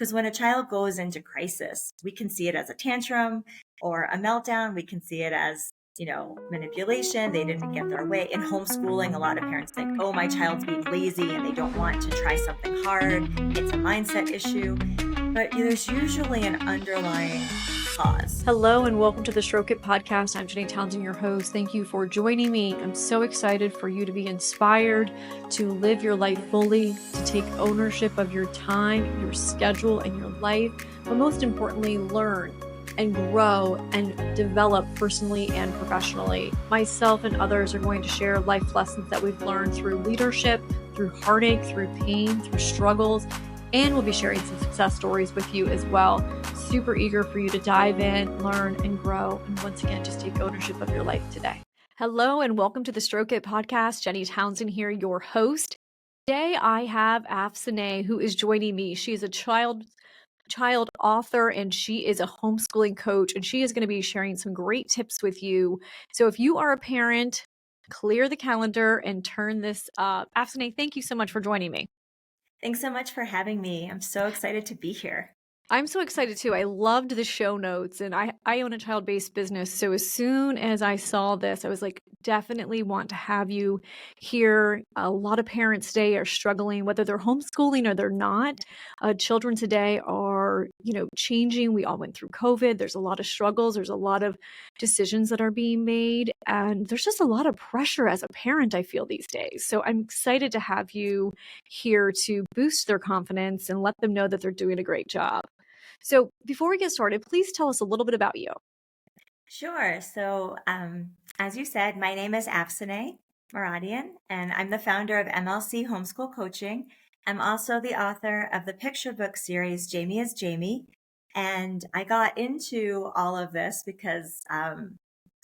Because when a child goes into crisis, we can see it as a tantrum or a meltdown. We can see it as, manipulation. They didn't get their way. In homeschooling, a lot of parents think, oh, my child's being lazy and they don't want to try something hard. It's a mindset issue. But there's usually an underlying cause. Hello and welcome to the Stroke It podcast. I'm Jenny Townsend, your host. Thank you for joining me. I'm so excited for you to be inspired to live your life fully, to take ownership of your time, your schedule, and your life, but most importantly, learn and grow and develop personally and professionally. Myself and others are going to share life lessons that we've learned through leadership, through heartache, through pain, through struggles, and we'll be sharing some success stories with you as well. Super eager for you to dive in, learn, and grow. And once again, just take ownership of your life today. Hello, and welcome to the Stroke It podcast. Jenny Townsend here, your host. Today, I have Afsaneh, who is joining me. She is a child author, and she is a homeschooling coach, and she is going to be sharing some great tips with you. So if you are a parent, clear the calendar and turn this up. Afsaneh, thank you so much for joining me. Thanks so much for having me. I'm so excited to be here. I'm so excited too. I loved the show notes, and I own a child-based business. So as soon as I saw this, I was like, definitely want to have you here. A lot of parents today are struggling, whether they're homeschooling or they're not. Children today are, changing. We all went through COVID. There's a lot of struggles. There's a lot of decisions that are being made. And there's just a lot of pressure as a parent, I feel, these days. So I'm excited to have you here to boost their confidence and let them know that they're doing a great job. So before we get started, please tell us a little bit about you. Sure. So as you said, my name is Afsaneh Moradian, and I'm the founder of MLC Homeschool Coaching. I'm also the author of the picture book series, Jamie is Jamie. And I got into all of this because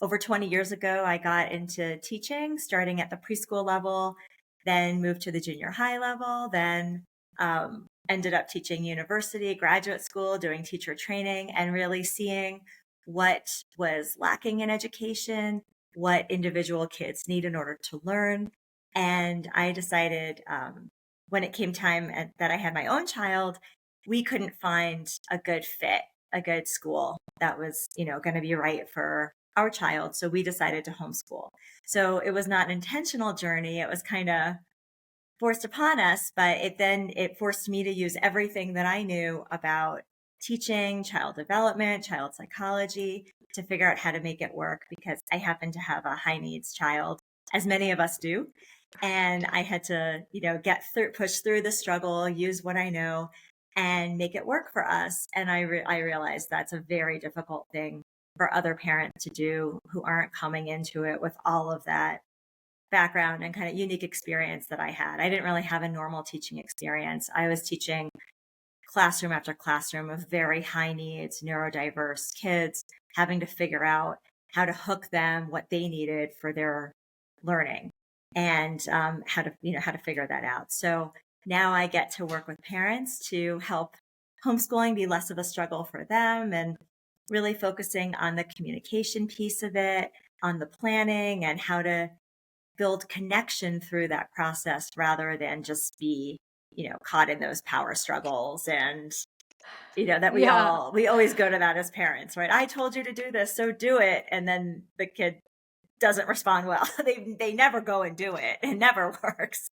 over 20 years ago, I got into teaching, starting at the preschool level, then moved to the junior high level, then ended up teaching university, graduate school, doing teacher training, and really seeing what was lacking in education, what individual kids need in order to learn. And I decided when it came time that I had my own child, we couldn't find a good fit, a good school that was, going to be right for our child. So we decided to homeschool. So it was not an intentional journey. It was kind of forced upon us, but it forced me to use everything that I knew about teaching, child development, child psychology to figure out how to make it work, because I happen to have a high needs child, as many of us do. And I had to, push through the struggle, use what I know, and make it work for us. And I realized that's a very difficult thing for other parents to do who aren't coming into it with all of that background and kind of unique experience that I had. I didn't really have a normal teaching experience. I was teaching classroom after classroom of very high needs, neurodiverse kids, having to figure out how to hook them, what they needed for their learning, and how to figure that out. So now I get to work with parents to help homeschooling be less of a struggle for them, and really focusing on the communication piece of it, on the planning, and how to build connection through that process rather than just be, caught in those power struggles. And, that we always go to that as parents, right? I told you to do this, so do it. And then the kid doesn't respond well. They never go and do it. It never works.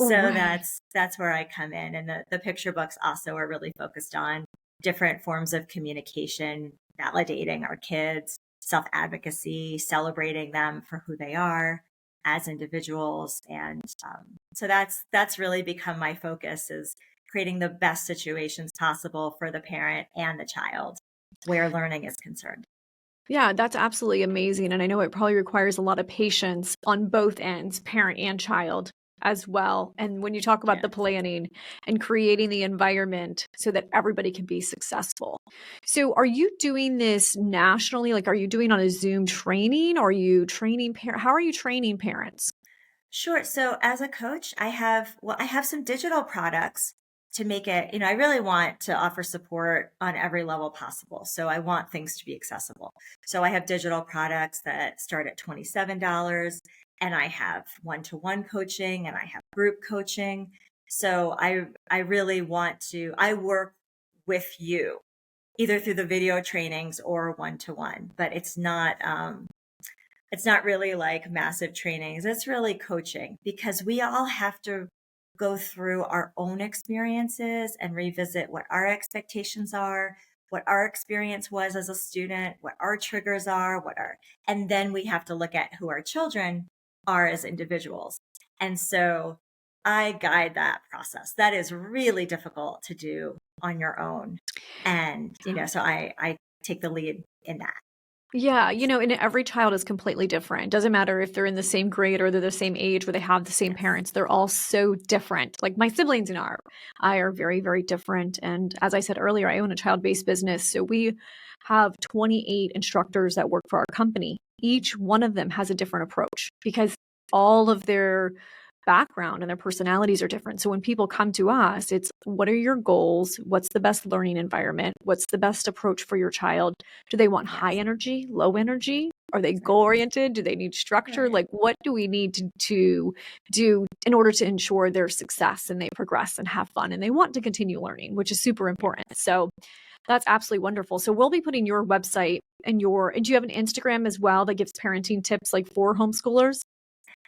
So right. That's where I come in. And the picture books also are really focused on different forms of communication, validating our kids, self-advocacy, celebrating them for who they are as individuals. And so that's really become my focus, is creating the best situations possible for the parent and the child where learning is concerned. Yeah, that's absolutely amazing. And I know it probably requires a lot of patience on both ends, parent and child as well. And when you talk about the planning and creating the environment so that everybody can be successful. So are you doing this nationally? Like, are you doing on a Zoom training? Or are you training how are you training parents? Sure. So as a coach, I have some digital products to make it, I really want to offer support on every level possible. So I want things to be accessible. So I have digital products that start at $27, and I have one-to-one coaching, and I have group coaching. So I really want to, I work with you, either through the video trainings or one-to-one, but it's not really like massive trainings. It's really coaching, because we all have to go through our own experiences and revisit what our expectations are, what our experience was as a student, what our triggers are, and then we have to look at who our children are as individuals. And so I guide that process. That is really difficult to do on your own. And, so I take the lead in that. Yeah, and every child is completely different. Doesn't matter if they're in the same grade or they're the same age or they have the same Yes. parents. They're all so different. Like my siblings and I are very, very different. And as I said earlier, I own a child-based business. So we have 28 instructors that work for our company. Each one of them has a different approach because all of their background and their personalities are different. So when people come to us, it's what are your goals? What's the best learning environment? What's the best approach for your child? Do they want high energy, low energy? Are they goal oriented? Do they need structure? Right. Like what do we need to do in order to ensure their success and they progress and have fun and they want to continue learning, which is super important. So that's absolutely wonderful. So we'll be putting your website and do you have an Instagram as well that gives parenting tips like for homeschoolers?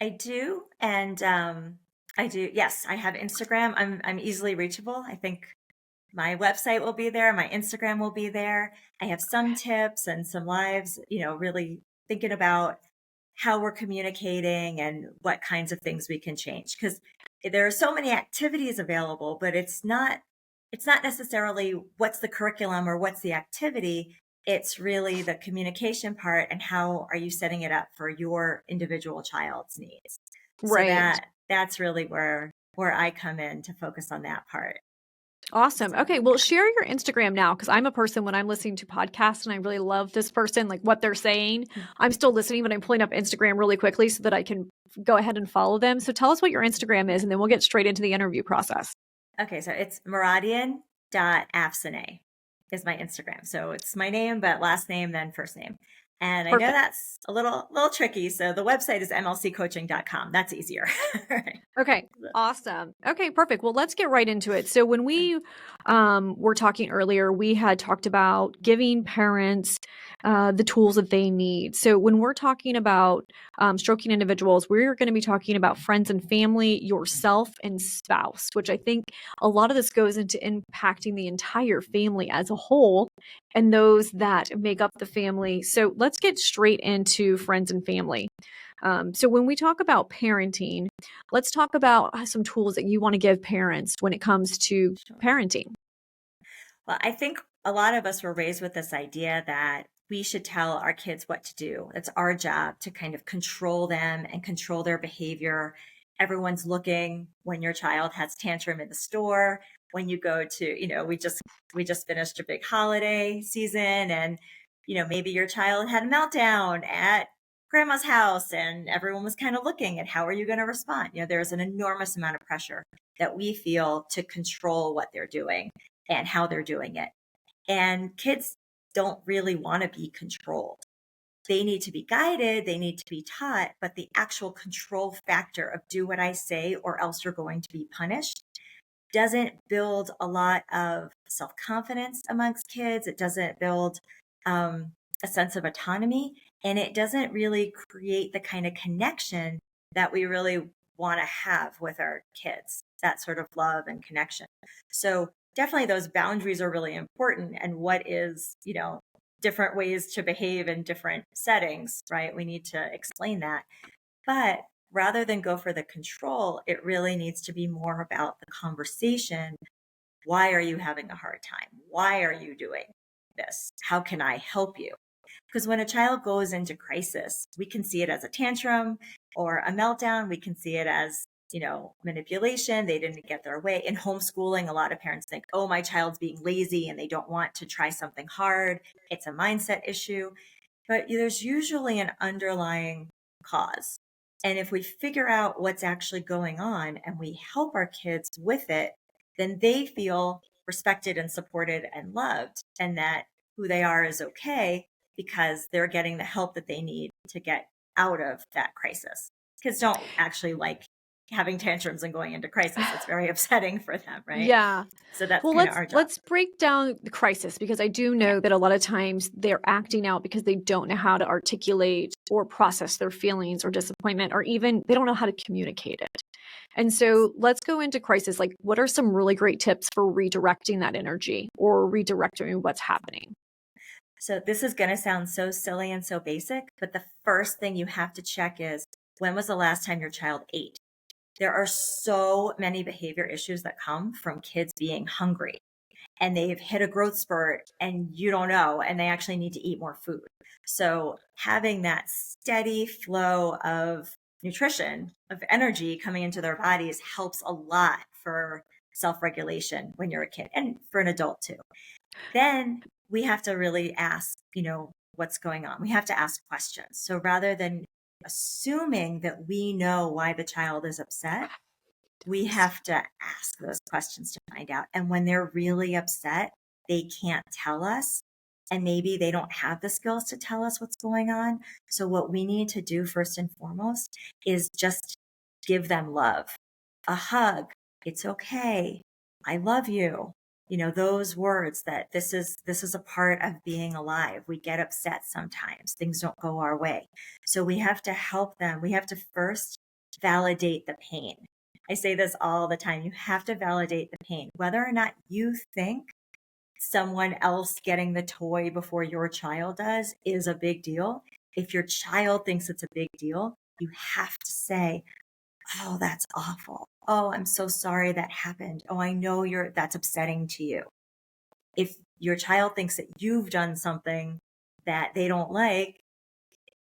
I do. And I do. Yes, I have Instagram. I'm easily reachable. I think my website will be there. My Instagram will be there. I have some tips and some lives, really thinking about how we're communicating and what kinds of things we can change. Because there are so many activities available, but it's not necessarily what's the curriculum or what's the activity. It's really the communication part and how are you setting it up for your individual child's needs. So Right. that's really where I come in to focus on that part. Awesome. So, Okay. Well, share your Instagram now because I'm a person when I'm listening to podcasts and I really love this person, like what they're saying. I'm still listening, but I'm pulling up Instagram really quickly so that I can go ahead and follow them. So tell us what your Instagram is and then we'll get straight into the interview process. okay, so it's Moradian.Afsaneh is my Instagram. So it's my name, but last name, then first name. And I know Perfect. that's a little tricky. So the website is mlccoaching.com. That's easier. Right. Okay. Awesome. Okay, perfect. Well, let's get right into it. So when we were talking earlier, we had talked about giving parents the tools that they need. So when we're talking about stroking individuals, we're going to be talking about friends and family, yourself and spouse, which I think a lot of this goes into impacting the entire family as a whole and those that make up the family. So let's get straight into friends and family. So when we talk about parenting, let's talk about some tools that you want to give parents when it comes to Sure. parenting. Well, I think a lot of us were raised with this idea that we should tell our kids what to do. It's our job to kind of control them and control their behavior. Everyone's looking when your child has tantrum in the store, when you go to, we just finished a big holiday season and, maybe your child had a meltdown at grandma's house and everyone was kind of looking at how are you going to respond? There's an enormous amount of pressure that we feel to control what they're doing and how they're doing it. And kids don't really want to be controlled. They need to be guided, they need to be taught, but the actual control factor of do what I say or else you're going to be punished doesn't build a lot of self confidence amongst kids. It doesn't build a sense of autonomy, and it doesn't really create the kind of connection that we really want to have with our kids, that sort of love and connection. So definitely those boundaries are really important. And what is, different ways to behave in different settings, right? We need to explain that. But rather than go for the control, it really needs to be more about the conversation. Why are you having a hard time? Why are you doing this? How can I help you? Because when a child goes into crisis, we can see it as a tantrum or a meltdown. We can see it as, manipulation. They didn't get their way. In homeschooling, a lot of parents think, oh, my child's being lazy and they don't want to try something hard. It's a mindset issue. But there's usually an underlying cause. And if we figure out what's actually going on and we help our kids with it, then they feel respected and supported and loved, and that who they are is okay because they're getting the help that they need to get out of that crisis. Kids don't actually like having tantrums and going into crisis. It's very upsetting for them, right? Yeah. So that's Well, kind of our job. let's break down the crisis, because I do know that a lot of times they're acting out because they don't know how to articulate or process their feelings or disappointment, or even they don't know how to communicate it. And so let's go into crisis. Like, what are some really great tips for redirecting that energy or redirecting what's happening? So this is going to sound so silly and so basic, but the first thing you have to check is, when was the last time your child ate? There are so many behavior issues that come from kids being hungry, and they've hit a growth spurt and you don't know, and they actually need to eat more food. So having that steady flow of nutrition, of energy coming into their bodies helps a lot for self-regulation when you're a kid, and for an adult too. Then we have to really ask, what's going on? We have to ask questions. So rather than assuming that we know why the child is upset, we have to ask those questions to find out. And when they're really upset, they can't tell us. And maybe they don't have the skills to tell us what's going on. So what we need to do first and foremost is just give them love, a hug. It's okay. I love you. Those words, that this is a part of being alive. We get upset sometimes. Things don't go our way. So we have to help them. We have to first validate the pain. I say this all the time. You have to validate the pain. Whether or not you think someone else getting the toy before your child does is a big deal. If your child thinks it's a big deal, you have to say, oh, that's awful. Oh, I'm so sorry that happened. Oh, I know that's upsetting to you. If your child thinks that you've done something that they don't like,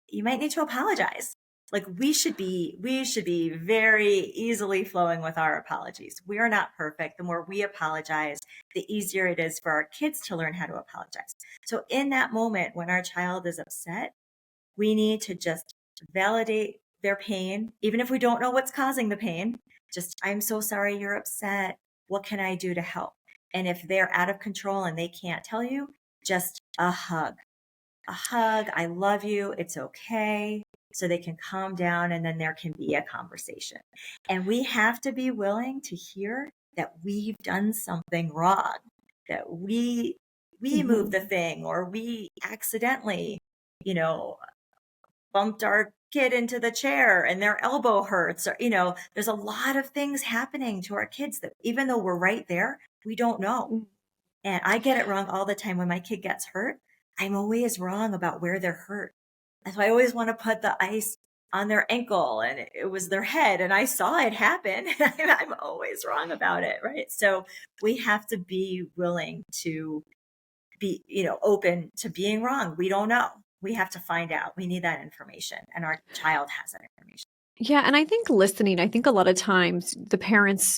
you might need to apologize. Like, we should be very easily flowing with our apologies. We are not perfect. The more we apologize, the easier it is for our kids to learn how to apologize. So in that moment when our child is upset, we need to just validate their pain, even if we don't know what's causing the pain. Just, I'm so sorry you're upset. What can I do to help? And if they're out of control and they can't tell you, just a hug. I love you. It's okay. So they can calm down, and then there can be a conversation. And we have to be willing to hear that we've done something wrong, that we moved the thing, or we accidentally, bumped our kid into the chair and their elbow hurts, or, there's a lot of things happening to our kids that, even though we're right there, we don't know. And I get it wrong all the time. When my kid gets hurt, I'm always wrong about where they're hurt. And so I always want to put the ice on their ankle, and it was their head, and I saw it happen. I'm always wrong about it, right? So we have to be willing to be, open to being wrong. We don't know. We have to find out. We need that information, and our child has that information. Yeah. And I think listening, I think a lot of times the parents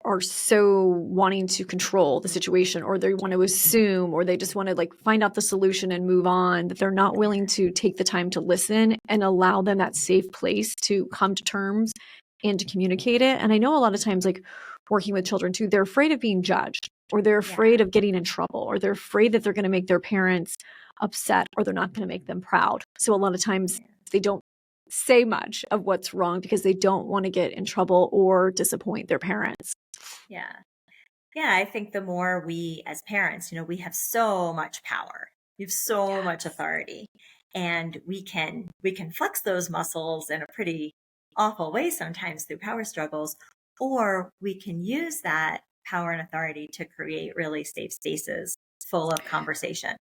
are so wanting to control the situation, or they want to assume, or they just want to like find out the solution and move on, that they're not willing to take the time to listen and allow them that safe place to come to terms and to communicate it. And I know a lot of times, like working with children too, they're afraid of being judged, or they're afraid of getting in trouble, or they're afraid that they're going to make their parents upset, or they're not going to make them proud. So a lot of times they don't say much of what's wrong because they don't want to get in trouble or disappoint their parents. Yeah. Yeah. I think the more we, as parents, we have so much power. We have so much authority, and we can flex those muscles in a pretty awful way sometimes through power struggles, or we can use that power and authority to create really safe spaces full of conversation,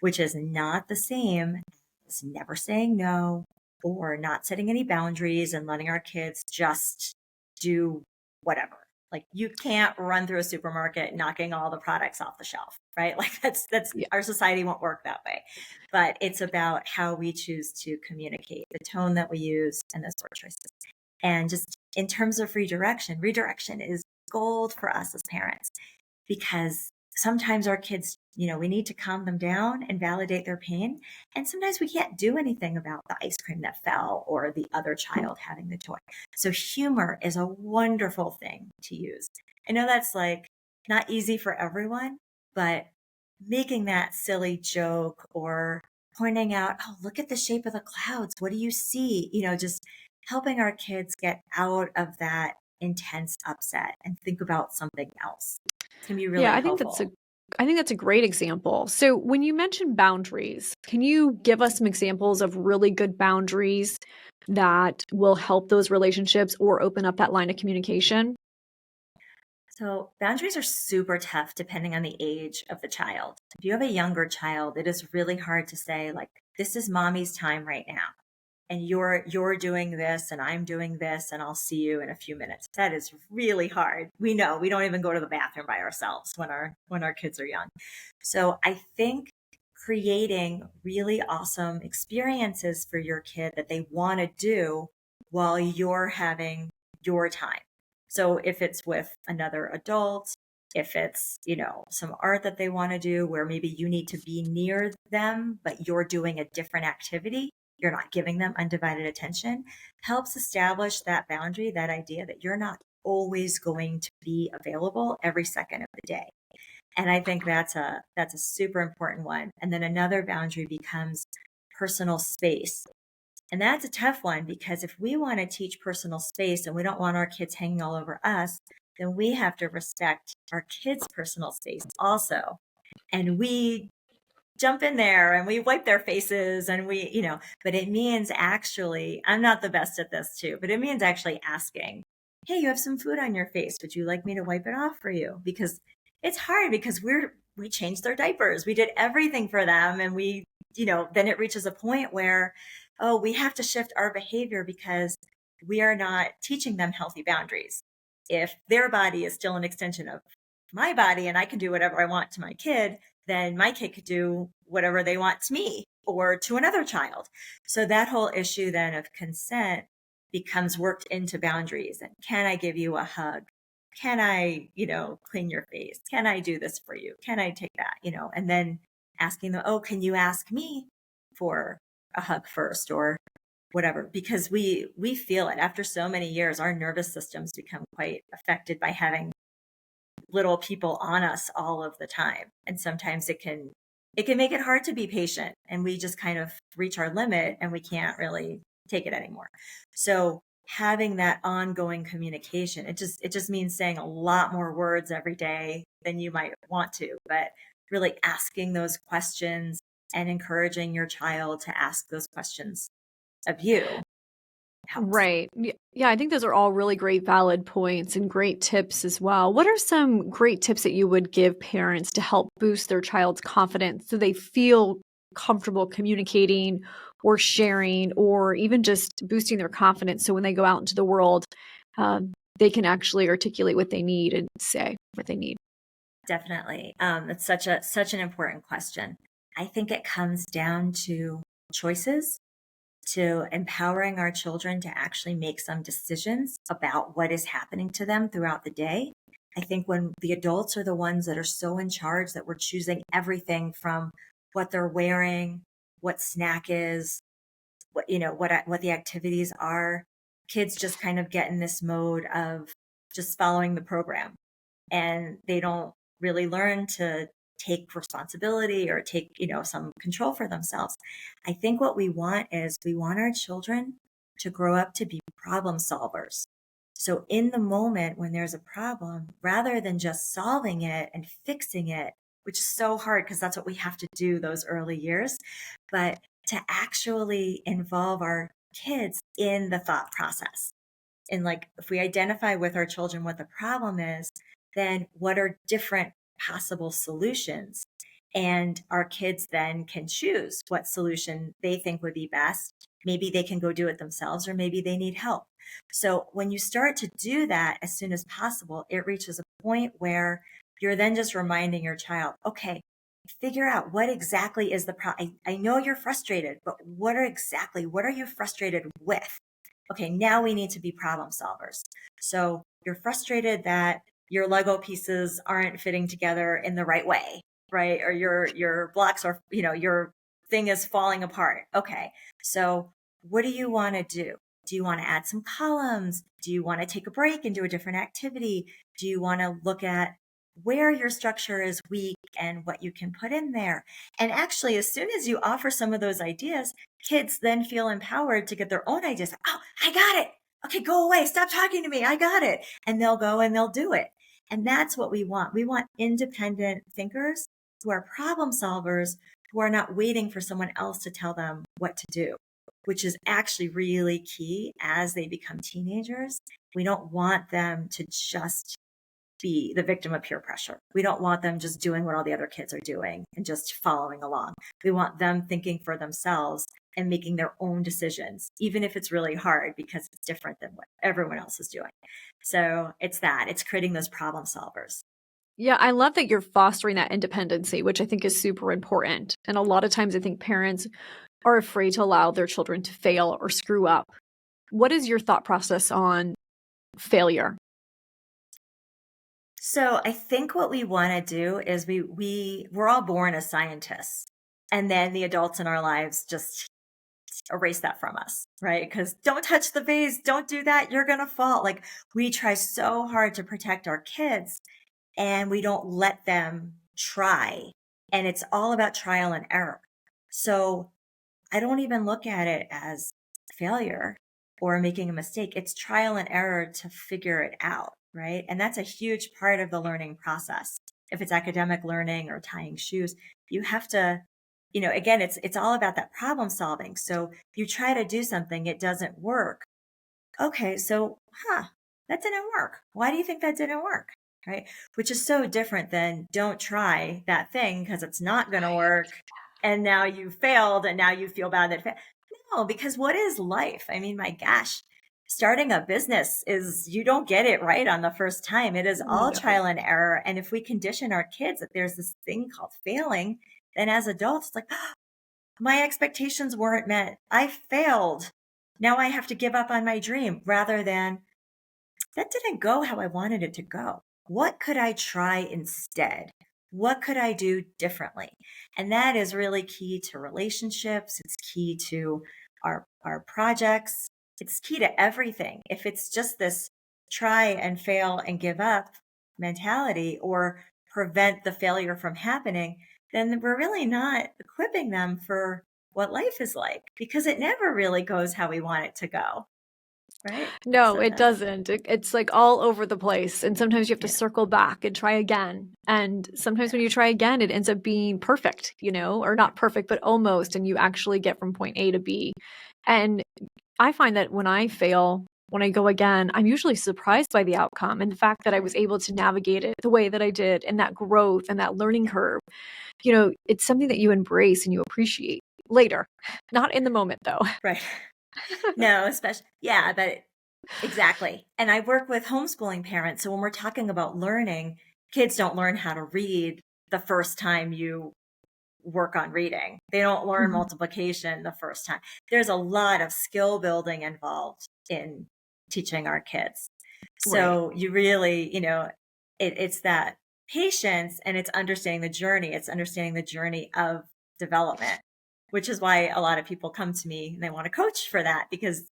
which is not the same as never saying no, or not setting any boundaries and letting our kids just do whatever. Like, you can't run through a supermarket knocking all the products off the shelf, right? Like, that's our society won't work that way. But it's about how we choose to communicate, the tone that we use, and those word choices. And just in terms of redirection is gold for us as parents, because sometimes our kids, we need to calm them down and validate their pain. And sometimes we can't do anything about the ice cream that fell or the other child having the toy. So humor is a wonderful thing to use. I know that's like not easy for everyone, but making that silly joke, or pointing out, oh, look at the shape of the clouds. What do you see? Just helping our kids get out of that intense upset and think about something else. It's going to be Yeah, really helpful. I think that's a great example. So when you mention boundaries, can you give us some examples of really good boundaries that will help those relationships or open up that line of communication? So boundaries are super tough depending on the age of the child. If you have a younger child, it is really hard to say like, this is mommy's time right now. And you're doing this and I'm doing this and I'll see you in a few minutes. That is really hard. We know we don't even go to the bathroom by ourselves when our kids are young. So I think creating really awesome experiences for your kid that they want to do while you're having your time. So if it's with another adult, if it's, some art that they want to do where maybe you need to be near them, but you're doing a different activity, you're not giving them undivided attention, helps establish that boundary, that idea that you're not always going to be available every second of the day. And I think that's a super important one. And then another boundary becomes personal space. And that's a tough one because if we want to teach personal space and we don't want our kids hanging all over us, then we have to respect our kids' personal space also. And we jump in there and we wipe their faces and but it means actually, I'm not the best at this too, but it means actually asking, hey, you have some food on your face. Would you like me to wipe it off for you? Because it's hard because we changed their diapers. We did everything for them. And then it reaches a point where, oh, we have to shift our behavior because we are not teaching them healthy boundaries. If their body is still an extension of my body and I can do whatever I want to my kid, then my kid could do whatever they want to me or to another child. So that whole issue then of consent becomes worked into boundaries. And can I give you a hug? Can I, clean your face? Can I do this for you? Can I take that? And then asking them, oh, can you ask me for a hug first or whatever? Because we feel it after so many years, our nervous systems become quite affected by having little people on us all of the time. And sometimes it can make it hard to be patient and we just kind of reach our limit and we can't really take it anymore. So having that ongoing communication, it just means saying a lot more words every day than you might want to, but really asking those questions and encouraging your child to ask those questions of you helps. Right. Yeah, I think those are all really great valid points and great tips as well. What are some great tips that you would give parents to help boost their child's confidence so they feel comfortable communicating or sharing or even just boosting their confidence so when they go out into the world, they can actually articulate what they need and say what they need? Definitely. That's such an important question. I think it comes down to choices, to empowering our children to actually make some decisions about what is happening to them throughout the day. I think when the adults are the ones that are so in charge that we're choosing everything from what they're wearing, what snack is, what the activities are, kids just kind of get in this mode of just following the program and they don't really learn to take responsibility or take, some control for themselves. I think what we want is we want our children to grow up to be problem solvers. So in the moment when there's a problem, rather than just solving it and fixing it, which is so hard because that's what we have to do those early years, but to actually involve our kids in the thought process. And like, if we identify with our children what the problem is, then what are different possible solutions? And our kids then can choose what solution they think would be best. Maybe they can go do it themselves, or maybe they need help. So when you start to do that as soon as possible, it reaches a point where you're then just reminding your child, okay, figure out what exactly is the problem. I know you're frustrated, but what are you frustrated with? Okay, now we need to be problem solvers. So you're frustrated that your Lego pieces aren't fitting together in the right way, right? Or your blocks are, your thing is falling apart. Okay. So what do you want to do? Do you want to add some columns? Do you want to take a break and do a different activity? Do you want to look at where your structure is weak and what you can put in there. And actually, as soon as you offer some of those ideas, kids then feel empowered to get their own ideas. Oh, I got it. Okay, go away. Stop talking to me. I got it. And they'll go and they'll do it. And that's what we want. We want independent thinkers who are problem solvers, who are not waiting for someone else to tell them what to do, which is actually really key as they become teenagers. We don't want them to just be the victim of peer pressure. We don't want them just doing what all the other kids are doing and just following along. We want them thinking for themselves and making their own decisions, even if it's really hard because it's different than what everyone else is doing. So it's creating those problem solvers. Yeah, I love that you're fostering that independency, which I think is super important. And a lot of times I think parents are afraid to allow their children to fail or screw up. What is your thought process on failure? So I think what we want to do is we're all born as scientists, and then the adults in our lives just erase that from us, right? Because don't touch the vase, don't do that, you're going to fall. Like, we try so hard to protect our kids and we don't let them try. And it's all about trial and error. So I don't even look at it as failure or making a mistake. It's trial and error to figure it out, right? And that's a huge part of the learning process. If it's academic learning or tying shoes, you have to, again, it's all about that problem solving. So you try to do something, it doesn't work. Okay, so, that didn't work. Why do you think that didn't work? Right? Which is so different than don't try that thing because it's not going to work. And now you failed and now you feel bad that it failed. No, because what is life? I mean, my gosh, starting a business you don't get it right on the first time. It is all trial and error. And if we condition our kids that there's this thing called failing, then as adults, it's like, my expectations weren't met. I failed. Now I have to give up on my dream, rather than that didn't go how I wanted it to go. What could I try instead? What could I do differently? And that is really key to relationships. It's key to our projects. It's key to everything. If it's just this try and fail and give up mentality or prevent the failure from happening, then we're really not equipping them for what life is like, because it never really goes how we want it to go. Right? No, it doesn't. It's like all over the place. And sometimes you have to circle back and try again. And sometimes when you try again, it ends up being perfect, or not perfect, but almost. And you actually get from point A to B. And I find that when I fail, when I go again, I'm usually surprised by the outcome and the fact that I was able to navigate it the way that I did, and that growth and that learning curve. It's something that you embrace and you appreciate later, not in the moment though. Right. No, especially, yeah, but exactly. And I work with homeschooling parents. So when we're talking about learning, kids don't learn how to read the first time you work on reading. They don't learn multiplication the first time. There's a lot of skill building involved in teaching our kids. So you really, it's that patience, and it's understanding the journey. It's understanding the journey of development, which is why a lot of people come to me and they want to coach for that, because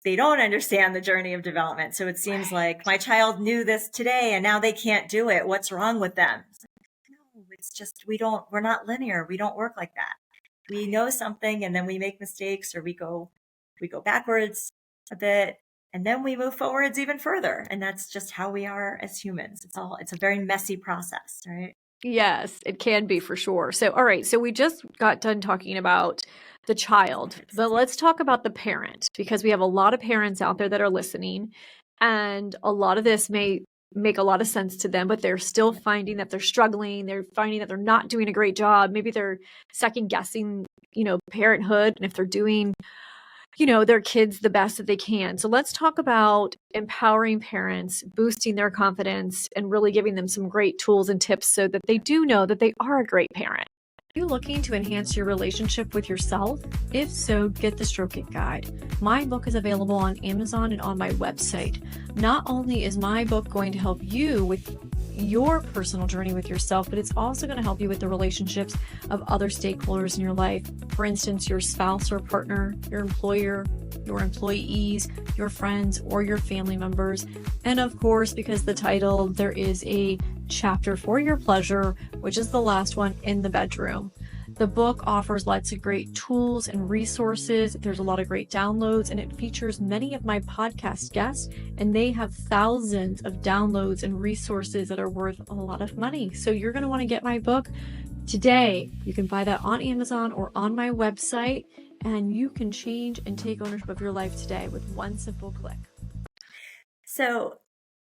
they don't understand the journey of development. So it seems like my child knew this today and now they can't do it. What's wrong with them? It's like, no, it's just, we're not linear. We don't work like that. We know something and then we make mistakes, or we go backwards a bit and then we move forwards even further. And that's just how we are as humans. It's a very messy process, right? Yes, it can be, for sure. So, all right. So we just got done talking about the child, but let's talk about the parent, because we have a lot of parents out there that are listening, and a lot of this may make a lot of sense to them, but they're still finding that they're struggling. They're finding that they're not doing a great job. Maybe they're second guessing, parenthood, and if they're doing their kids the best that they can. So let's talk about empowering parents, boosting their confidence, and really giving them some great tools and tips so that they do know that they are a great parent. Are you looking to enhance your relationship with yourself? If so, get the Stroke It Guide. My book is available on Amazon and on my website. Not only is my book going to help you with your personal journey with yourself, but it's also going to help you with the relationships of other stakeholders in your life. For instance, your spouse or partner, your employer, your employees, your friends, or your family members. And of course, because the title, there is a chapter for your pleasure, which is the last one, in the bedroom. The book offers lots of great tools and resources. There's a lot of great downloads, and it features many of my podcast guests, and they have thousands of downloads and resources that are worth a lot of money. So you're going to want to get my book today. You can buy that on Amazon or on my website, and you can change and take ownership of your life today with one simple click. So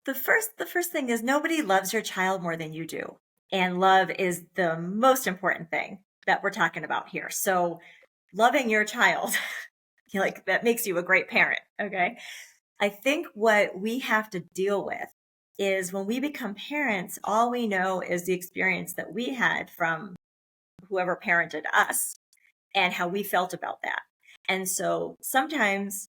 the first thing is, nobody loves your child more than you do. And love is the most important thing that we're talking about here. So loving your child, like, that makes you a great parent. Okay. I think what we have to deal with is, when we become parents, all we know is the experience that we had from whoever parented us and how we felt about that. And so sometimes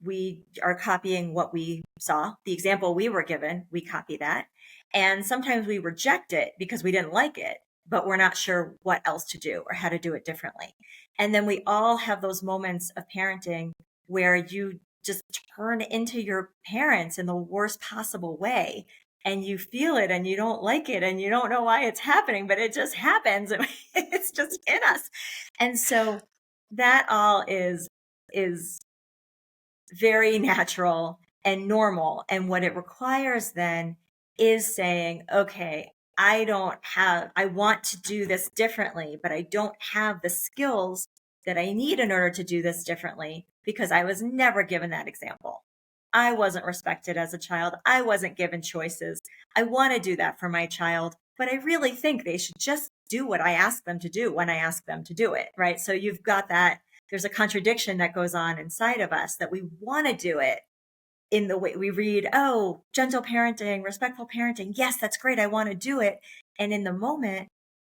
we are copying what we saw, the example we were given, we copy that. And sometimes we reject it because we didn't like it, but we're not sure what else to do or how to do it differently. And then we all have those moments of parenting where you just turn into your parents in the worst possible way, and you feel it and you don't like it and you don't know why it's happening, but it just happens. It's just in us. And so that all is very natural and normal. And what it requires then is saying, okay, I want to do this differently, but I don't have the skills that I need in order to do this differently, because I was never given that example. I wasn't respected as a child. I wasn't given choices. I want to do that for my child, but I really think they should just do what I ask them to do when I ask them to do it, right? So you've got that, there's a contradiction that goes on inside of us, that we want to do it in the way we read, oh, gentle parenting, respectful parenting. Yes, that's great. I want to do it. And in the moment,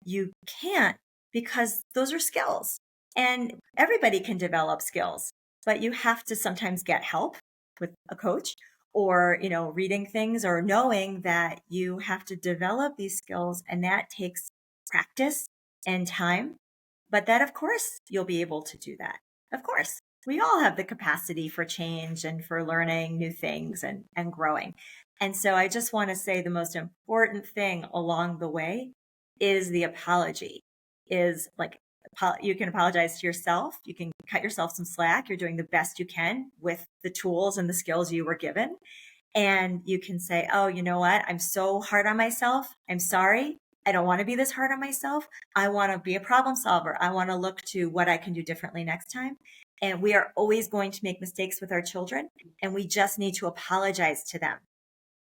you can't, because those are skills, and everybody can develop skills, but you have to sometimes get help with a coach, or, reading things, or knowing that you have to develop these skills, and that takes practice and time. But that, of course, you'll be able to do that. Of course, we all have the capacity for change and for learning new things and growing. And so I just want to say, the most important thing along the way is the apology. Is like, you can apologize to yourself. You can cut yourself some slack. You're doing the best you can with the tools and the skills you were given. And you can say, oh, you know what? I'm so hard on myself. I'm sorry. I don't want to be this hard on myself. I want to be a problem solver. I want to look to what I can do differently next time. And we are always going to make mistakes with our children, and we just need to apologize to them.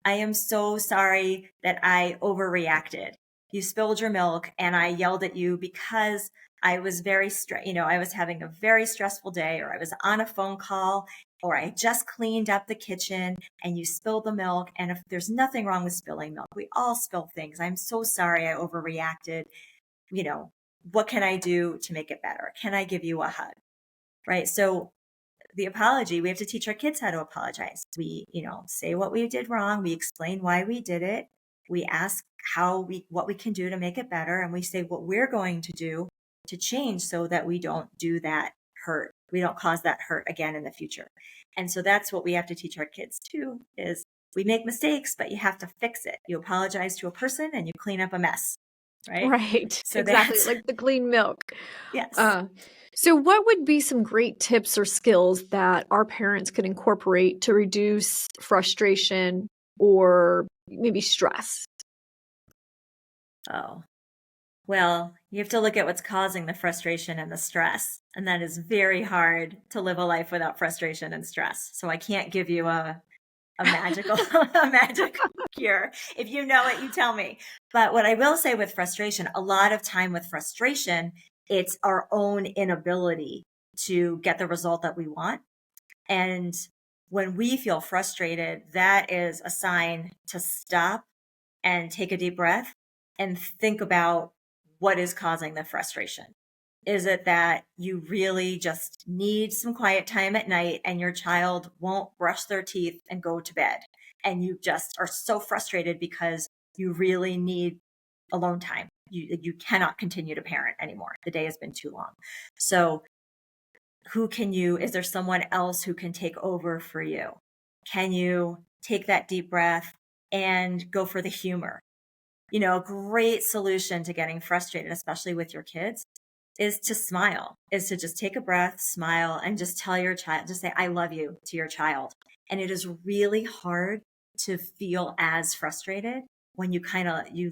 I am so sorry that I overreacted. You spilled your milk and I yelled at you because I was I was having a very stressful day, or I was on a phone call, or I just cleaned up the kitchen and you spilled the milk. And if there's nothing wrong with spilling milk, we all spill things. I'm so sorry I overreacted. What can I do to make it better? Can I give you a hug? Right? So the apology, we have to teach our kids how to apologize. We, say what we did wrong. We explain why we did it. We ask what we can do to make it better. And we say what we're going to do to change so that we don't do that hurt. We don't cause that hurt again in the future. And so that's what we have to teach our kids too, is we make mistakes, but you have to fix it. You apologize to a person and you clean up a mess. Right? Right. So exactly. Like the clean milk. Yes. So what would be some great tips or skills that our parents could incorporate to reduce frustration or maybe stress? Oh, well, you have to look at what's causing the frustration and the stress. And that is very hard to live a life without frustration and stress. So I can't give you a magical cure. If you know it, you tell me. But what I will say with frustration, a lot of time with frustration, it's our own inability to get the result that we want. And when we feel frustrated, that is a sign to stop and take a deep breath and think about what is causing the frustration. Is it that you really just need some quiet time at night and your child won't brush their teeth and go to bed? And you just are so frustrated because you really need alone time. You cannot continue to parent anymore. The day has been too long. So is there someone else who can take over for you? Can you take that deep breath and go for the humor? A great solution to getting frustrated, especially with your kids, is to smile, is to just take a breath, smile, and just tell your child, just say, I love you to your child. And it is really hard to feel as frustrated when you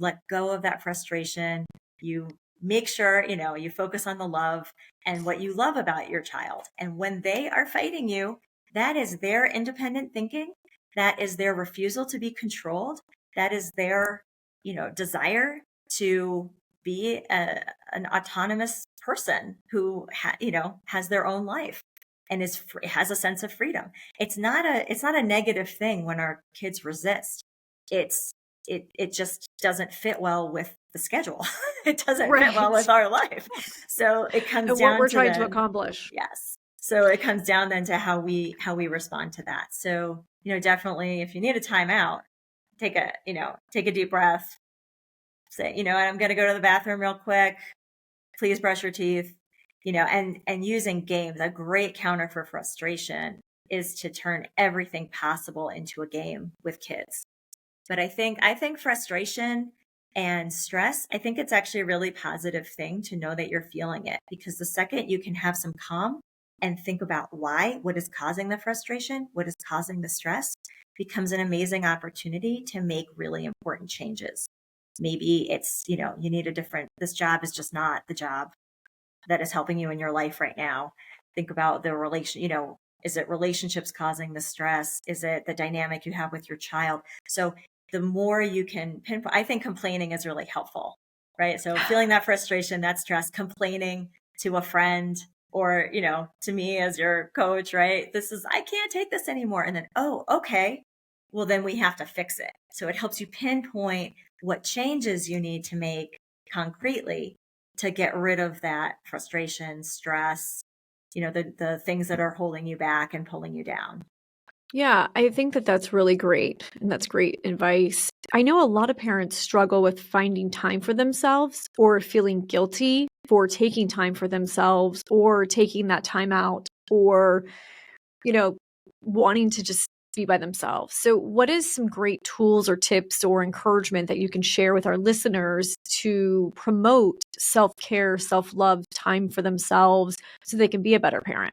let go of that frustration. You make sure, you focus on the love and what you love about your child. And when they are fighting you, that is their independent thinking. That is their refusal to be controlled. That is their, desire to be an autonomous person who has their own life and has a sense of freedom. It's not a negative thing when our kids resist. It just doesn't fit well with the schedule. It doesn't fit well with our life. So it comes and down what we're to trying to accomplish. Yes. So it comes down then to how we respond to that. So, definitely if you need a timeout, take a deep breath, say, I'm going to go to the bathroom real quick. Please brush your teeth, and using games. A great counter for frustration is to turn everything possible into a game with kids. But I think frustration and stress, I think it's actually a really positive thing to know that you're feeling it, because the second you can have some calm and think about what is causing the frustration, what is causing the stress, becomes an amazing opportunity to make really important changes. Maybe it's, you need this job is just not the job that is helping you in your life right now. Think about the is it relationships causing the stress? Is it the dynamic you have with your child? So the more you can pinpoint, I think complaining is really helpful, right? So feeling that frustration, that stress, complaining to a friend or, to me as your coach, right? I can't take this anymore. And then, oh, okay. Well, then we have to fix it. So it helps you pinpoint what changes you need to make concretely to get rid of that frustration, stress, the things that are holding you back and pulling you down. Yeah, I think that that's really great. And that's great advice. I know a lot of parents struggle with finding time for themselves or feeling guilty for taking time for themselves or taking that time out or, wanting to just be by themselves. So, what is some great tools or tips or encouragement that you can share with our listeners to promote self-care, self-love, time for themselves so they can be a better parent?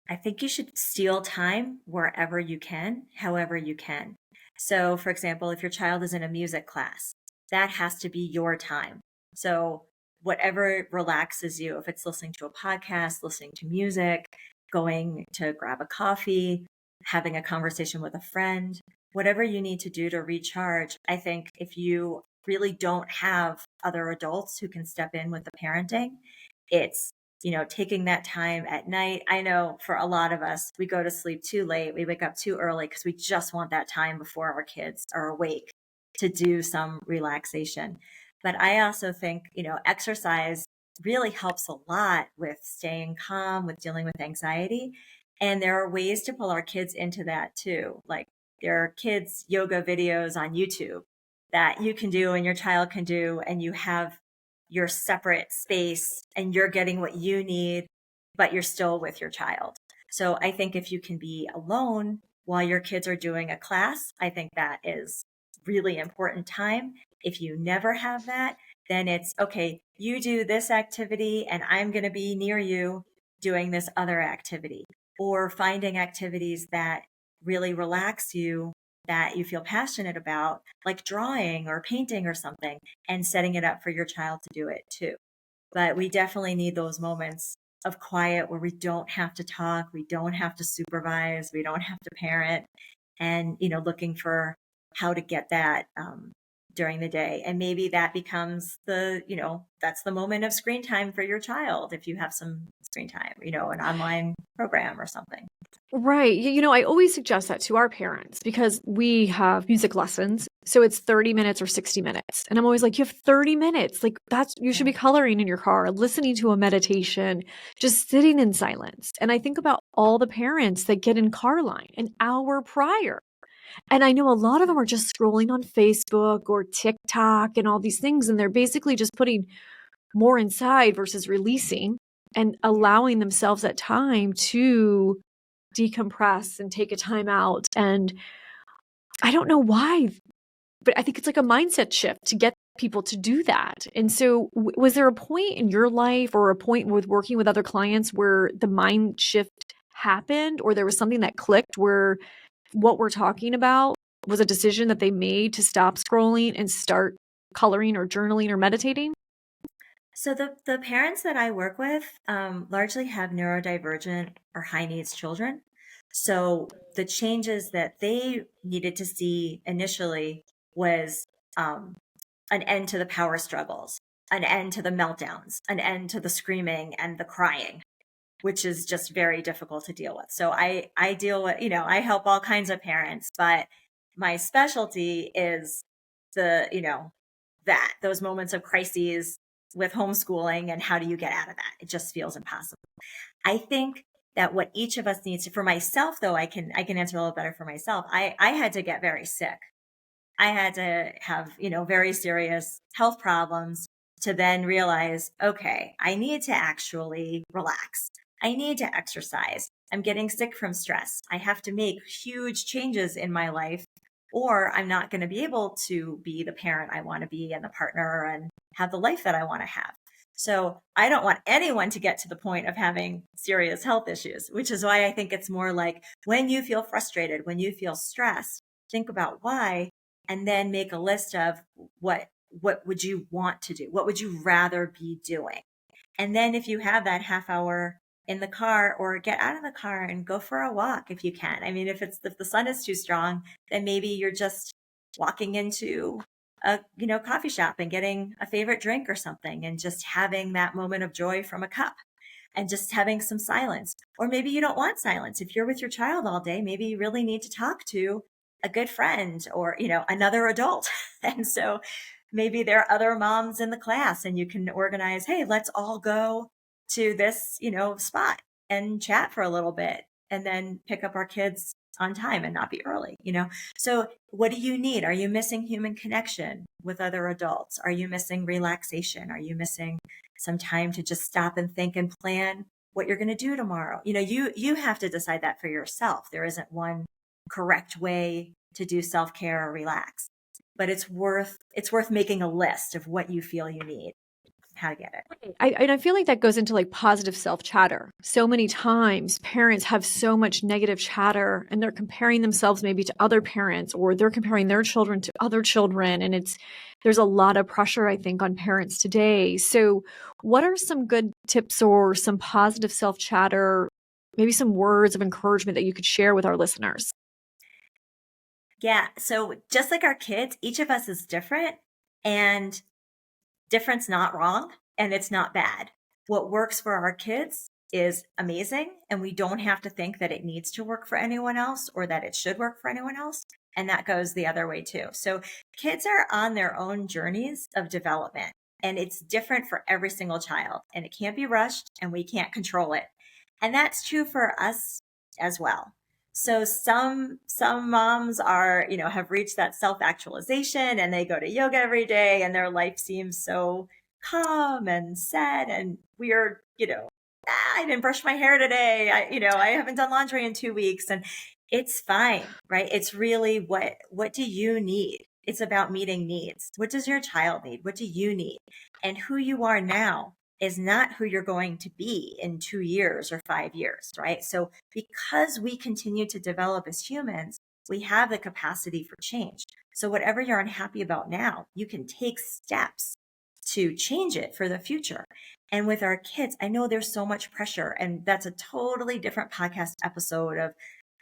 I think you should steal time wherever you can, however you can. So, for example, if your child is in a music class, that has to be your time. So, whatever relaxes you, if it's listening to a podcast, listening to music, going to grab a coffee, having a conversation with a friend, whatever you need to do to recharge. I think if you really don't have other adults who can step in with the parenting, it's taking that time at night. I know for a lot of us, we go to sleep too late. We wake up too early because we just want that time before our kids are awake to do some relaxation. But I also think, exercise really helps a lot with staying calm, with dealing with anxiety. And there are ways to pull our kids into that too. Like there are kids yoga videos on YouTube that you can do and your child can do, and you have your separate space and you're getting what you need, but you're still with your child. So I think if you can be alone while your kids are doing a class, I think that is really important time. If you never have that, then it's okay, you do this activity and I'm going to be near you doing this other activity, or finding activities that really relax you, that you feel passionate about, like drawing or painting or something, and setting it up for your child to do it too. But we definitely need those moments of quiet where we don't have to talk, we don't have to supervise, we don't have to parent, and, looking for how to get that during the day. And maybe that becomes that's the moment of screen time for your child if you have some screen time, an online program or something. Right. I always suggest that to our parents because we have music lessons. So it's 30 minutes or 60 minutes. And I'm always like, you have 30 minutes. Like you should be coloring in your car, listening to a meditation, just sitting in silence. And I think about all the parents that get in car line an hour prior. And I know a lot of them are just scrolling on Facebook or TikTok and all these things. And they're basically just putting more inside versus releasing. and allowing themselves that time to decompress and take a time out. And I don't know why, but I think it's like a mindset shift to get people to do that. And so was there a point in your life or a point with working with other clients where the mind shift happened, or there was something that clicked where what we're talking about was a decision that they made to stop scrolling and start coloring or journaling or meditating? So the parents that I work with largely have neurodivergent or high needs children. So the changes that they needed to see initially was an end to the power struggles, an end to the meltdowns, an end to the screaming and the crying, which is just very difficult to deal with. So I deal with, I help all kinds of parents, but my specialty is those moments of crises with homeschooling, and how do you get out of that? It just feels impossible. I think that what each of us needs to, for myself though, I can answer a little better for myself. I had to get very sick. I had to have, very serious health problems to then realize, okay, I need to actually relax. I need to exercise. I'm getting sick from stress. I have to make huge changes in my life, or I'm not going to be able to be the parent I want to be and the partner and have the life that I want to have. So I don't want anyone to get to the point of having serious health issues, which is why I think it's more like when you feel frustrated, when you feel stressed, think about why, and then make a list of what would you want to do? What would you rather be doing? And then if you have that half hour in the car, or get out of the car and go for a walk if you can. I mean, if the sun is too strong, then maybe you're just walking into a coffee shop and getting a favorite drink or something, and just having that moment of joy from a cup, and just having some silence. Or maybe you don't want silence. If you're with your child all day, maybe you really need to talk to a good friend or another adult. And so maybe there are other moms in the class, and you can organize, hey, let's all go to this, spot and chat for a little bit, and then pick up our kids on time and not be early, So what do you need? Are you missing human connection with other adults? Are you missing relaxation? Are you missing some time to just stop and think and plan what you're going to do tomorrow? You have to decide that for yourself. There isn't one correct way to do self-care or relax, but it's worth making a list of what you feel you need, how to get it. I feel like that goes into like positive self-chatter. So many times parents have so much negative chatter, and they're comparing themselves maybe to other parents, or they're comparing their children to other children. And there's a lot of pressure, I think, on parents today. So what are some good tips or some positive self-chatter, maybe some words of encouragement that you could share with our listeners? Yeah. So just like our kids, each of us is different, and different's not wrong, and it's not bad. What works for our kids is amazing, and we don't have to think that it needs to work for anyone else or that it should work for anyone else. And that goes the other way too. So kids are on their own journeys of development, and it's different for every single child, and it can't be rushed, and we can't control it. And that's true for us as well. So some moms are, have reached that self-actualization, and they go to yoga every day, and their life seems so calm and set, and we're, I didn't brush my hair today. I haven't done laundry in 2 weeks, and it's fine, right? It's really what do you need? It's about meeting needs. What does your child need? What do you need? And who you are now is not who you're going to be in 2 years or 5 years, right? So because we continue to develop as humans, we have the capacity for change. So whatever you're unhappy about now, you can take steps to change it for the future. And with our kids, I know there's so much pressure, and that's a totally different podcast episode of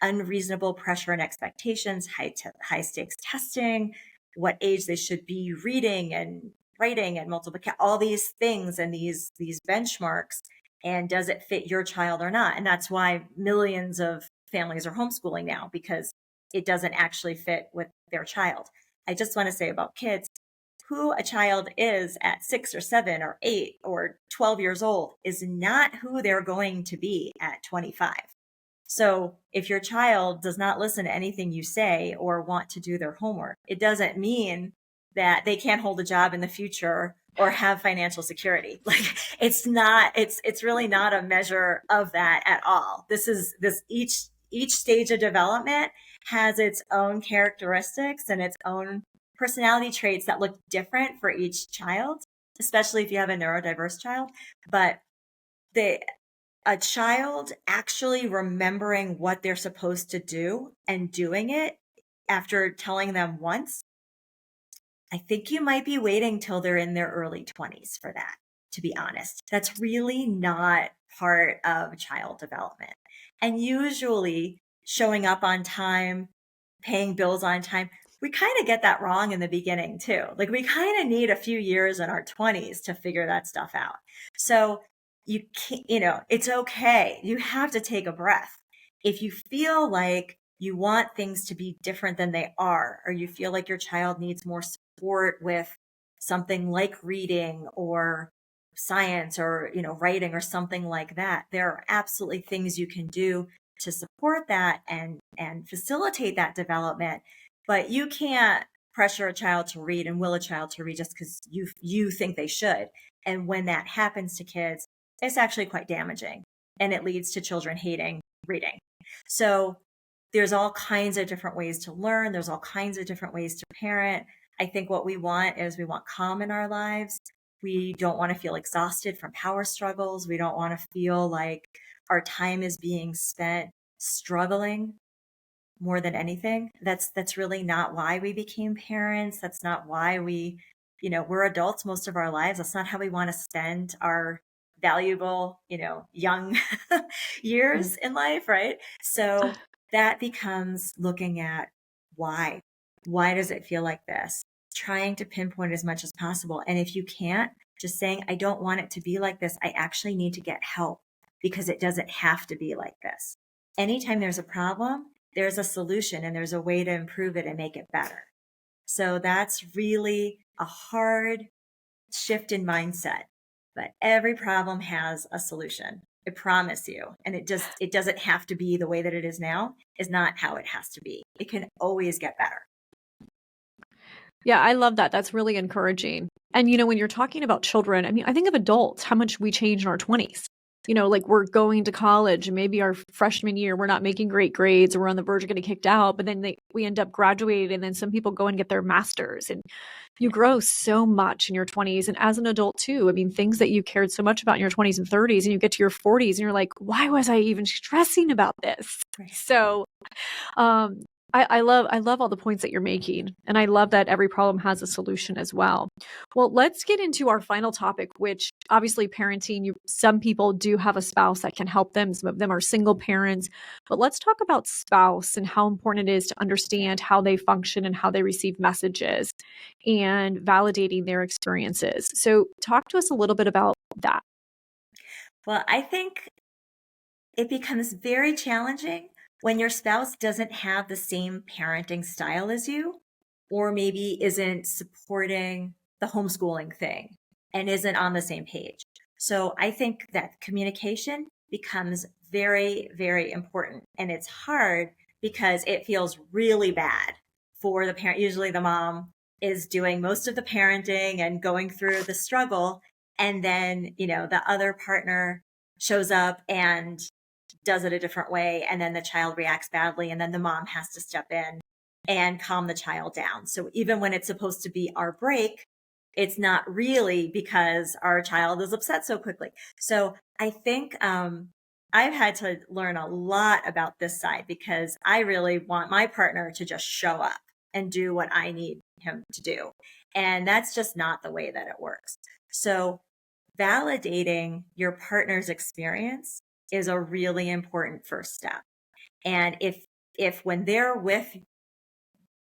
unreasonable pressure and expectations, high stakes testing, what age they should be reading and writing and multiplication, all these things and these benchmarks. And does it fit your child or not? And that's why millions of families are homeschooling now, because it doesn't actually fit with their child. I just want to say about kids, who a child is at 6 or 7 or 8 or 12 years old is not who they're going to be at 25. So if your child does not listen to anything you say or want to do their homework, it doesn't mean that they can't hold a job in the future or have financial security. Like it's really not a measure of that at all. Each stage of development has its own characteristics and its own personality traits that look different for each child, especially if you have a neurodiverse child. But a child actually remembering what they're supposed to do and doing it after telling them once, I think you might be waiting till they're in their early 20s for that, to be honest. That's really not part of child development. And usually showing up on time, paying bills on time, we kind of get that wrong in the beginning too. Like we kind of need a few years in our 20s to figure that stuff out. So you can't, it's okay. You have to take a breath. If you feel like you want things to be different than they are, or you feel like your child needs more support with something like reading or science or, writing or something like that, there are absolutely things you can do to support that and facilitate that development. But you can't pressure a child to read and will a child to read just because you think they should. And when that happens to kids, it's actually quite damaging, and it leads to children hating reading. So there's all kinds of different ways to learn. There's all kinds of different ways to parent. I think what we want calm in our lives. We don't want to feel exhausted from power struggles. We don't want to feel like our time is being spent struggling more than anything. That's really not why we became parents. That's not why we're adults most of our lives. That's not how we want to spend our valuable, young years in life, right? So that becomes looking at why. Why does it feel like this? Trying to pinpoint as much as possible. And if you can't, just saying, I don't want it to be like this. I actually need to get help because it doesn't have to be like this. Anytime there's a problem, there's a solution and there's a way to improve it and make it better. So that's really a hard shift in mindset, but every problem has a solution. I promise you. And it doesn't have to be the way that it is now, is not how it has to be. It can always get better. Yeah, I love that. That's really encouraging. And, when you're talking about children, I mean, I think of adults, how much we change in our 20s. Like we're going to college and maybe our freshman year, we're not making great grades or we're on the verge of getting kicked out, but then we end up graduating and then some people go and get their masters and you grow so much in your 20s. And as an adult too, I mean, things that you cared so much about in your 20s and 30s and you get to your 40s and you're like, why was I even stressing about this? So, I love all the points that you're making, and I love that every problem has a solution as well. Well, let's get into our final topic, which obviously parenting, some people do have a spouse that can help them. Some of them are single parents, but let's talk about spouse and how important it is to understand how they function and how they receive messages and validating their experiences. So talk to us a little bit about that. Well, I think it becomes very challenging when your spouse doesn't have the same parenting style as you, or maybe isn't supporting the homeschooling thing and isn't on the same page. So I think that communication becomes very, very important. And it's hard because it feels really bad for the parent. Usually the mom is doing most of the parenting and going through the struggle. And then, the other partner shows up and does it a different way. And then the child reacts badly. And then the mom has to step in and calm the child down. So even when it's supposed to be our break, it's not really because our child is upset so quickly. So I think I've had to learn a lot about this side because I really want my partner to just show up and do what I need him to do. And that's just not the way that it works. So validating your partner's experience is a really important first step. And if when they're with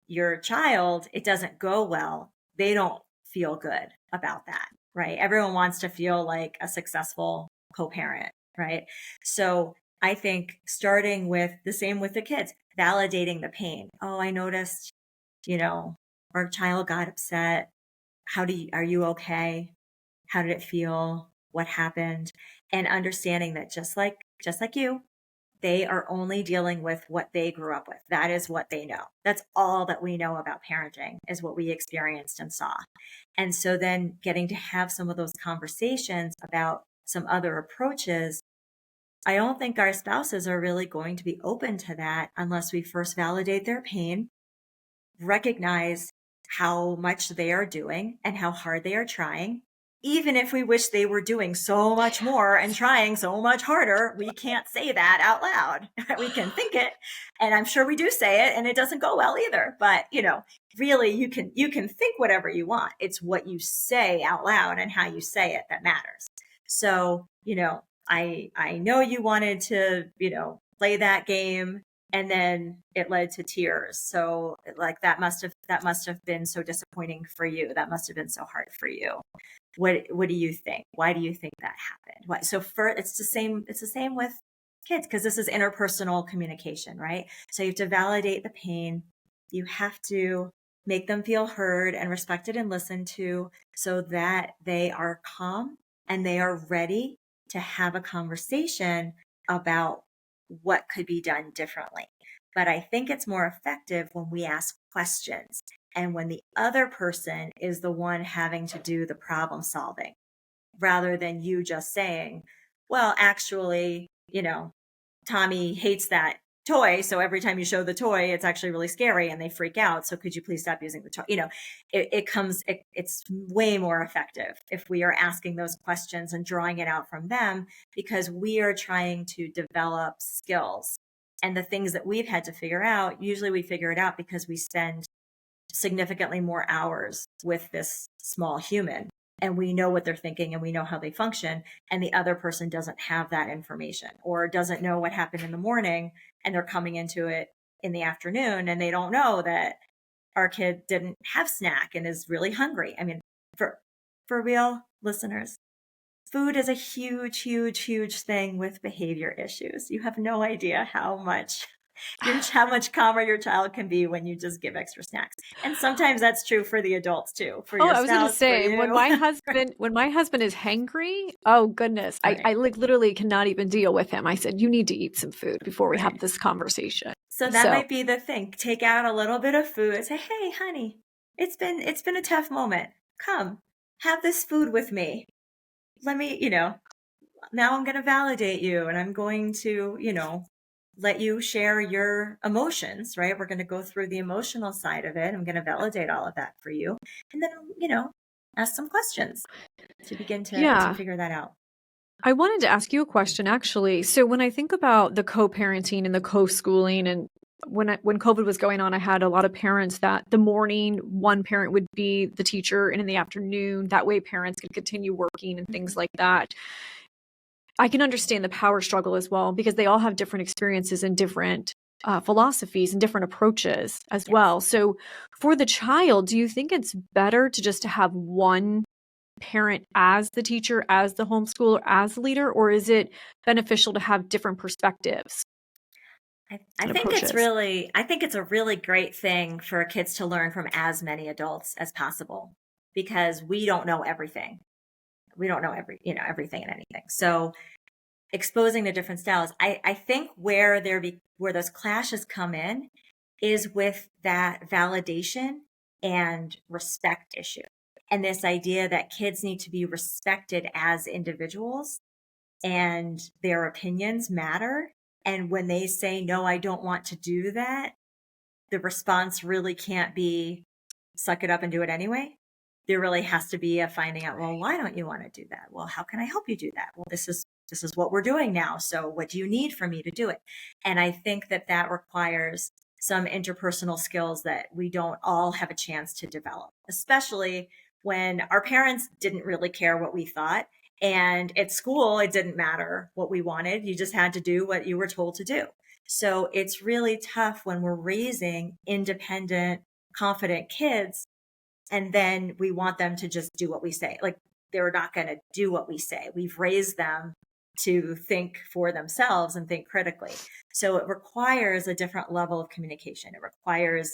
your child, it doesn't go well, they don't feel good about that, right? Everyone wants to feel like a successful co-parent, right? So I think starting with the same with the kids, validating the pain. Oh, I noticed, our child got upset. Are you okay? How did it feel? What happened? And understanding that just like you, they are only dealing with what they grew up with. That is what they know. That's all that we know about parenting, is what we experienced and saw. And so then getting to have some of those conversations about some other approaches, I don't think our spouses are really going to be open to that unless we first validate their pain, recognize how much they are doing and how hard they are trying. Even if we wish they were doing so much more and trying so much harder, we can't say that out loud. We can think it, and I'm sure we do say it, and it doesn't go well either. But, really you can think whatever you want. It's what you say out loud and how you say it that matters. So, I know you wanted to, play that game, and then it led to tears. So like that must have been so disappointing for you. That must have been so hard for you. What do you think? Why do you think that happened? So it's the same with kids, because this is interpersonal communication, right? So you have to validate the pain. You have to make them feel heard and respected and listened to, so that they are calm and they are ready to have a conversation about what could be done differently. But I think it's more effective when we ask questions and when the other person is the one having to do the problem solving, rather than you just saying, well, actually, Tommy hates that toy. So every time you show the toy, it's actually really scary and they freak out. So could you please stop using the toy? It's way more effective if we are asking those questions and drawing it out from them, because we are trying to develop skills. And the things that we've had to figure out, usually we figure it out because we spend significantly more hours with this small human, and we know what they're thinking and we know how they function, and the other person doesn't have that information or doesn't know what happened in the morning, and they're coming into it in the afternoon and they don't know that our kid didn't have snack and is really hungry. I mean, for real, listeners, food is a huge, huge, huge thing with behavior issues. You have no idea how much calmer your child can be when you just give extra snacks. And sometimes that's true for the adults too, for your I was going to spouse, for say, you. when my husband is hangry, oh goodness, right. I literally cannot even deal with him. I said, you need to eat some food before we have this conversation. So that might be the thing. Take out a little bit of food and say, hey, honey, it's been a tough moment. Come, have this food with me. Let me, now I'm going to validate you, and I'm going to, let you share your emotions, right? We're going to go through the emotional side of it. I'm going to validate all of that for you. And then, ask some questions to begin to figure that out. I wanted to ask you a question, actually. So when I think about the co-parenting and the co-schooling, and when COVID was going on, I had a lot of parents that the morning one parent would be the teacher, and in the afternoon, that way parents could continue working and things like that. I can understand the power struggle as well, because they all have different experiences and different philosophies and different approaches as well. So for the child, do you think it's better to just have one parent as the teacher, as the homeschooler, as the leader, or is it beneficial to have different perspectives? I think it's a really great thing for kids to learn from as many adults as possible, because we don't know everything. We don't know everything and anything. So exposing the different styles, I think where those clashes come in is with that validation and respect issue. And this idea that kids need to be respected as individuals and their opinions matter. And when they say, no, I don't want to do that, the response really can't be suck it up and do it anyway. There really has to be a finding out, well, why don't you want to do that? Well, how can I help you do that? Well, this is what we're doing now. So what do you need for me to do it? And I think that requires some interpersonal skills that we don't all have a chance to develop, especially when our parents didn't really care what we thought. And at school, it didn't matter what we wanted. You just had to do what you were told to do. So it's really tough when we're raising independent, confident kids, and then we want them to just do what we say. Like, they're not going to do what we say. We've raised them to think for themselves and think critically. So it requires a different level of communication. It requires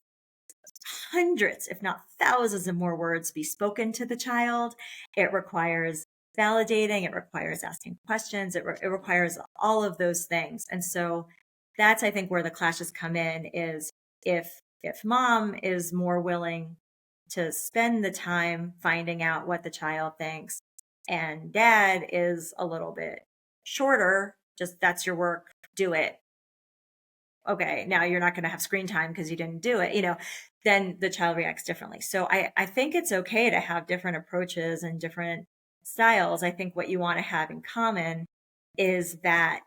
hundreds, if not thousands of more words be spoken to the child. It requires validating, it requires asking questions, it requires all of those things. And so that's, I think, where the clashes come in, is if mom is more willing to spend the time finding out what the child thinks, and dad is a little bit shorter, just that's your work, do it. Okay, now you're not going to have screen time because you didn't do it, then the child reacts differently. So I think it's okay to have different approaches and different styles. I think what you want to have in common is that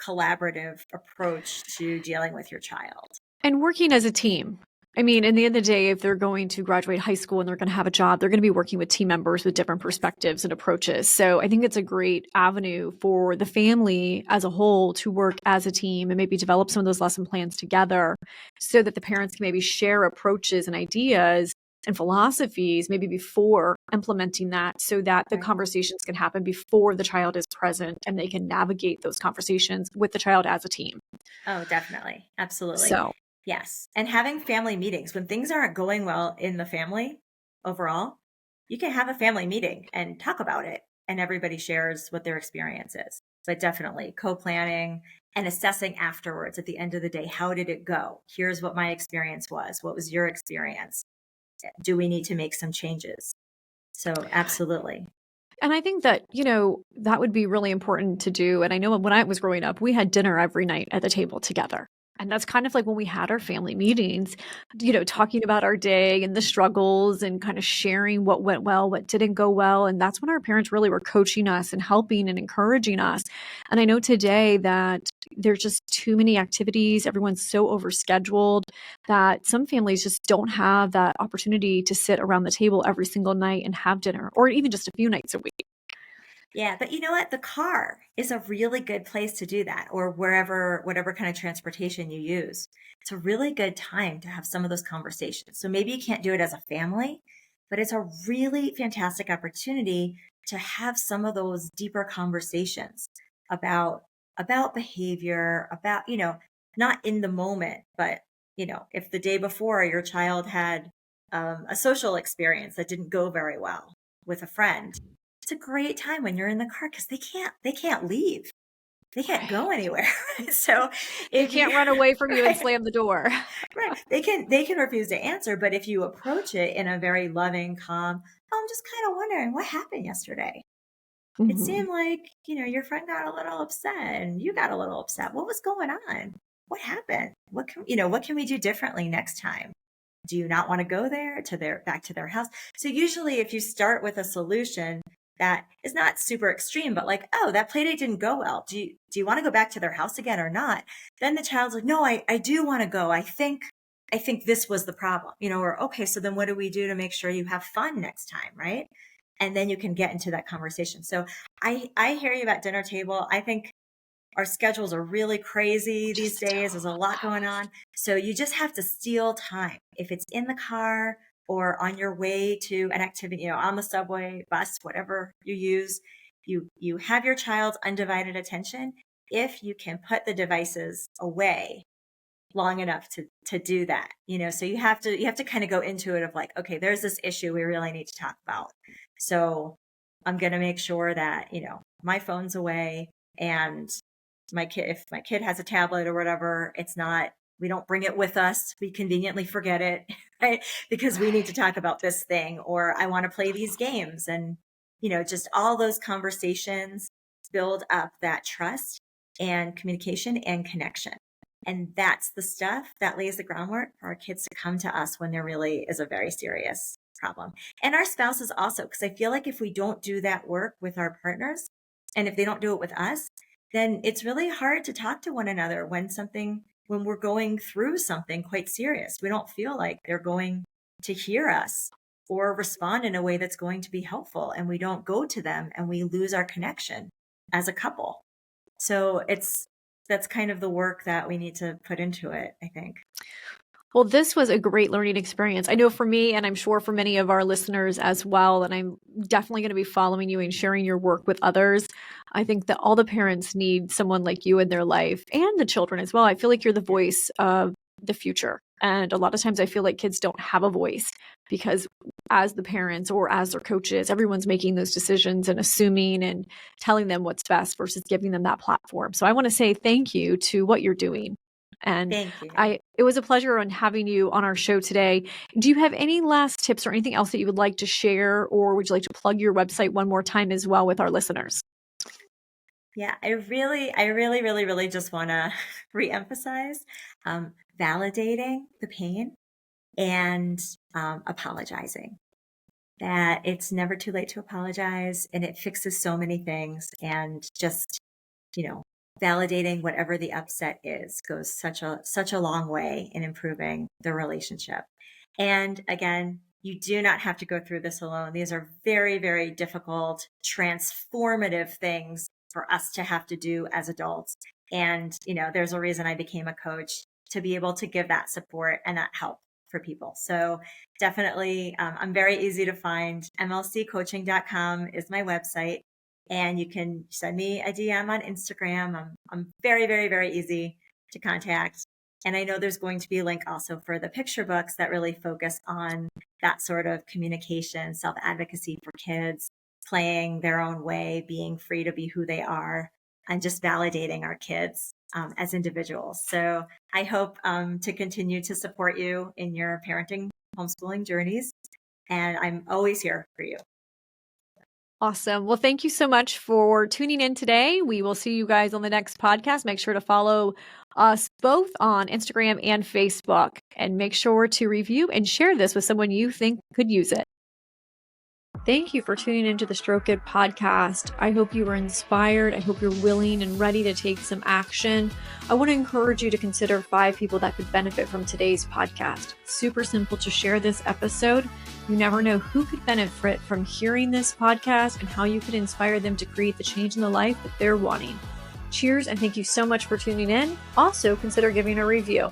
collaborative approach to dealing with your child. And working as a team. I mean, in the end of the day, if they're going to graduate high school and they're going to have a job, they're going to be working with team members with different perspectives and approaches. So I think it's a great avenue for the family as a whole to work as a team and maybe develop some of those lesson plans together so that the parents can maybe share approaches and ideas and philosophies maybe before implementing that, so that the conversations can happen before the child is present and they can navigate those conversations with the child as a team. Oh, definitely. Absolutely. So yes. And having family meetings when things aren't going well in the family overall, you can have a family meeting and talk about it, and everybody shares what their experience is. But definitely co-planning and assessing afterwards at the end of the day, how did it go? Here's what my experience was. What was your experience? Do we need to make some changes? So absolutely. And I think that, that would be really important to do. And I know when I was growing up, we had dinner every night at the table together. And that's kind of like when we had our family meetings, talking about our day and the struggles and kind of sharing what went well, what didn't go well. And that's when our parents really were coaching us and helping and encouraging us. And I know today that there's just too many activities. Everyone's so overscheduled that some families just don't have that opportunity to sit around the table every single night and have dinner, or even just a few nights a week. Yeah, but you know what? The car is a really good place to do that, or whatever kind of transportation you use. It's a really good time to have some of those conversations. So maybe you can't do it as a family, but it's a really fantastic opportunity to have some of those deeper conversations about behavior, about, not in the moment, but, if the day before your child had a social experience that didn't go very well with a friend, it's a great time when you're in the car because they can't leave. They can't go anywhere. So they can't run away from you and slam the door. Right. They can refuse to answer, but if you approach it in a very loving, calm, I'm just kind of wondering what happened yesterday. Mm-hmm. It seemed like, your friend got a little upset and you got a little upset. What was going on? What happened? What can we do differently next time? Do you not want to go back to their house? So usually if you start with a solution that is not super extreme, but like, oh, that play date didn't go well. Do you want to go back to their house again or not? Then the child's like, no, I do want to go. I think this was the problem, or okay, so then what do we do to make sure you have fun next time? Right. And then you can get into that conversation. So I hear you about dinner table. I think our schedules are really crazy these days. There's a lot going on. So you just have to steal time. If it's in the car or on your way to an activity, on the subway, bus, whatever you use, you have your child's undivided attention if you can put the devices away long enough to do that. So you have to kind of go into it of like, okay, there's this issue we really need to talk about. So I'm going to make sure that, my phone's away, and if my kid has a tablet or whatever, we don't bring it with us. We conveniently forget it, right? Because we need to talk about this thing, or I want to play these games. And, just all those conversations build up that trust and communication and connection. And that's the stuff that lays the groundwork for our kids to come to us when there really is a very serious problem. And our spouses also, because I feel like if we don't do that work with our partners, and if they don't do it with us, then it's really hard to talk to one another when we're going through something quite serious. We don't feel like they're going to hear us or respond in a way that's going to be helpful. And we don't go to them, and we lose our connection as a couple. So that's kind of the work that we need to put into it, I think. Well, this was a great learning experience. I know for me, and I'm sure for many of our listeners as well, and I'm definitely going to be following you and sharing your work with others. I think that all the parents need someone like you in their life, and the children as well. I feel like you're the voice of the future. And a lot of times I feel like kids don't have a voice because as the parents or as their coaches, everyone's making those decisions and assuming and telling them what's best versus giving them that platform. So I want to say thank you to what you're doing. And Thank you. it was a pleasure on having you on our show today. Do you have any last tips or anything else that you would like to share, or would you like to plug your website one more time as well with our listeners? Yeah, I really just want to reemphasize validating the pain and apologizing. That it's never too late to apologize, and it fixes so many things. And just, validating whatever the upset is goes such a long way in improving the relationship. And again, you do not have to go through this alone. These are very, very difficult, transformative things for us to have to do as adults. And, there's a reason I became a coach, to be able to give that support and that help for people. So definitely, I'm very easy to find. mlccoaching.com is my website, and you can send me a DM on Instagram. I'm very, very, very easy to contact. And I know there's going to be a link also for the picture books that really focus on that sort of communication, self-advocacy for kids, playing their own way, being free to be who they are, and just validating our kids as individuals. So I hope to continue to support you in your parenting, homeschooling journeys. And I'm always here for you. Awesome. Well, thank you so much for tuning in today. We will see you guys on the next podcast. Make sure to follow us both on Instagram and Facebook, and make sure to review and share this with someone you think could use it. Thank you for tuning into the Stroke It podcast. I hope you were inspired. I hope you're willing and ready to take some action. I want to encourage you to consider 5 people that could benefit from today's podcast. Super simple to share this episode. You never know who could benefit from hearing this podcast and how you could inspire them to create the change in the life that they're wanting. Cheers, and thank you so much for tuning in. Also, consider giving a review.